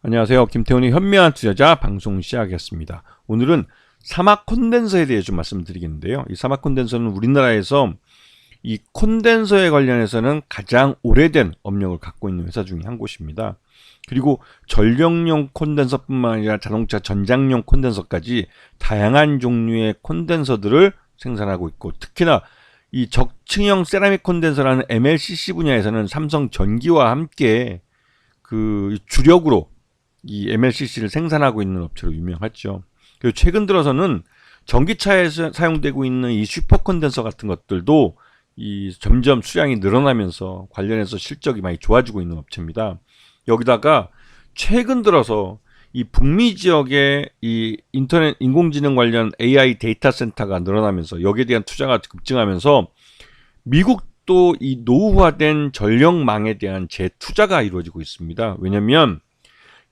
안녕하세요. 김태훈의 현명한 투자자 방송 시작하겠습니다. 오늘은 사막 콘덴서에 대해 좀 말씀드리겠는데요. 이 사막 콘덴서는 우리나라에서 이 콘덴서에 관련해서는 가장 오래된 업력을 갖고 있는 회사 중에 한 곳입니다. 그리고 전력용 콘덴서뿐만 아니라 자동차 전장용 콘덴서까지 다양한 종류의 콘덴서들을 생산하고 있고, 특히나 이 적층형 세라믹 콘덴서라는 MLCC 분야에서는 삼성전기와 함께 그 주력으로 이 MLCC를 생산하고 있는 업체로 유명하죠. 그리고 최근 들어서는 전기차에서 사용되고 있는 이 슈퍼 콘덴서 같은 것들도 이 점점 수량이 늘어나면서 관련해서 실적이 많이 좋아지고 있는 업체입니다. 여기다가 최근 들어서 이 북미 지역에 이 인터넷 인공지능 관련 AI 데이터 센터가 늘어나면서 여기에 대한 투자가 급증하면서 미국도 이 노후화된 전력망에 대한 재투자가 이루어지고 있습니다. 왜냐하면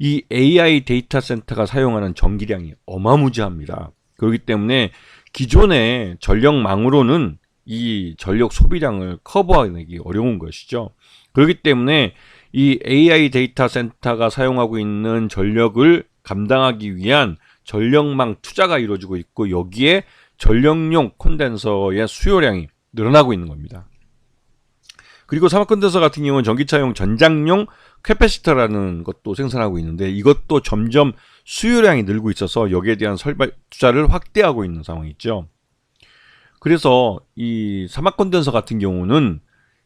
이 AI 데이터 센터가 사용하는 전기량이 어마무지합니다. 그렇기 때문에 기존의 전력망으로는 이 전력 소비량을 커버하기 어려운 것이죠. 그렇기 때문에 이 AI 데이터 센터가 사용하고 있는 전력을 감당하기 위한 전력망 투자가 이루어지고 있고, 여기에 전력용 콘덴서의 수요량이 늘어나고 있는 겁니다. 그리고 사막 콘덴서 같은 경우는 전기차용 전장용 캐패시터라는 것도 생산하고 있는데, 이것도 점점 수요량이 늘고 있어서 여기에 대한 투자를 확대하고 있는 상황이 있죠. 그래서 이 사막 콘덴서 같은 경우는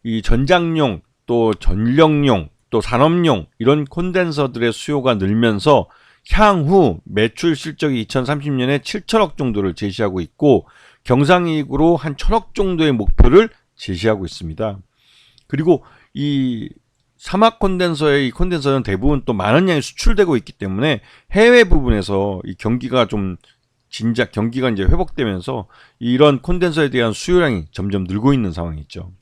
이 전장용 또 전력용 또 산업용 이런 콘덴서들의 수요가 늘면서 향후 매출 실적이 2030년에 7천억 정도를 제시하고 있고, 경상이익으로 한 1,000억 정도의 목표를 제시하고 있습니다. 그리고 이 사막 콘덴서의 이 콘덴서는 대부분 또 많은 양이 수출되고 있기 때문에 해외 부분에서 이 경기가 이제 회복되면서 이런 콘덴서에 대한 수요량이 점점 늘고 있는 상황이 있죠.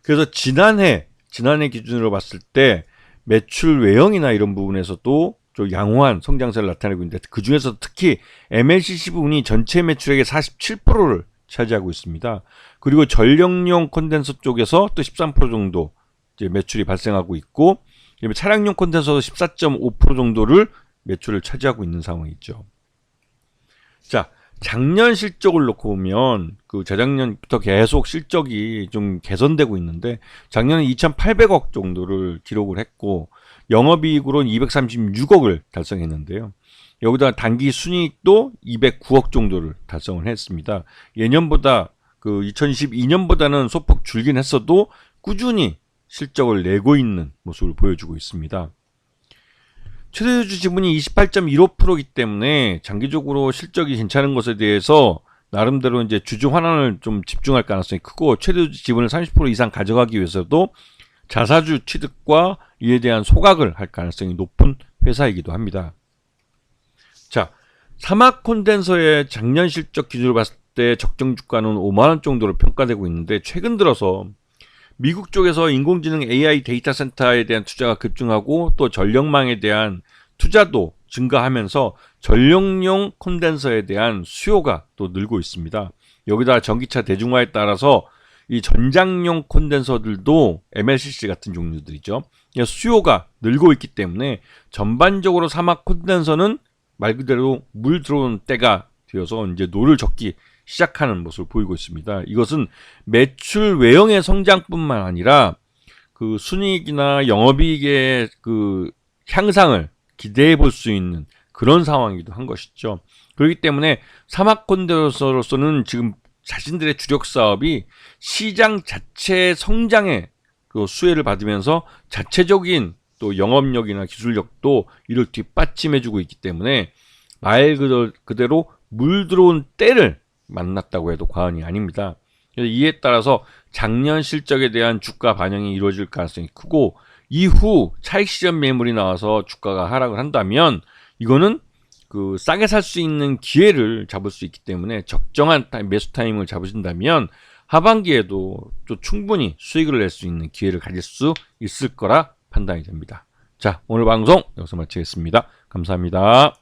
그래서 지난해 기준으로 봤을 때 매출 외형이나 이런 부분에서도 좀 양호한 성장세를 나타내고 있는데, 그 중에서 특히 MLCC 부분이 전체 매출액의 47%를 차지하고 있습니다. 그리고 전력용 콘덴서 쪽에서 또 13% 정도 이제 매출이 발생하고 있고, 차량용 콘덴서도 14.5% 정도를 매출을 차지하고 있는 상황이 있죠. 자, 작년 실적을 놓고 보면 그 재작년부터 계속 실적이 좀 개선되고 있는데, 작년에 2,800억 정도를 기록을 했고 영업이익으로는 236억을 달성했는데요. 여기다 단기 순이익도 209억 정도를 달성을 했습니다. 예년보다 그 2022년보다는 소폭 줄긴 했어도 꾸준히 실적을 내고 있는 모습을 보여주고 있습니다. 최대주 지분이 28.15%이기 때문에 장기적으로 실적이 괜찮은 것에 대해서 나름대로 이제 주주 환원을 좀 집중할 가능성이 크고, 최대주 지분을 30% 이상 가져가기 위해서도 자사주 취득과 이에 대한 소각을 할 가능성이 높은 회사이기도 합니다. 자, 사막 콘덴서의 작년 실적 기준으로 봤을 때 적정 주가는 5만원 정도로 평가되고 있는데, 최근 들어서 미국 쪽에서 인공지능 AI 데이터 센터에 대한 투자가 급증하고 또 전력망에 대한 투자도 증가하면서 전력용 콘덴서에 대한 수요가 또 늘고 있습니다. 여기다 전기차 대중화에 따라서 이 전장용 콘덴서들도 MLCC 같은 종류들이죠. 수요가 늘고 있기 때문에 전반적으로 사막 콘덴서는 말 그대로 물 들어오는 때가 되어서 이제 노를 젓기 시작하는 모습을 보이고 있습니다. 이것은 매출 외형의 성장뿐만 아니라 그 순이익이나 영업이익의 그 향상을 기대해 볼 수 있는 그런 상황이기도 한 것이죠. 그렇기 때문에 사막 콘덴서로서는 지금 자신들의 주력 사업이 시장 자체의 성장에 그 수혜를 받으면서 자체적인 또 영업력이나 기술력도 이를 뒷받침해주고 있기 때문에 말 그대로 물 들어온 때를 만났다고 해도 과언이 아닙니다. 이에 따라서 작년 실적에 대한 주가 반영이 이루어질 가능성이 크고, 이후 차익 실현 매물이 나와서 주가가 하락을 한다면 이거는 그 싸게 살 수 있는 기회를 잡을 수 있기 때문에 적정한 매수 타이밍을 잡으신다면 하반기에도 또 충분히 수익을 낼 수 있는 기회를 가질 수 있을 거라 판단이 됩니다. 자, 오늘 방송 여기서 마치겠습니다. 감사합니다.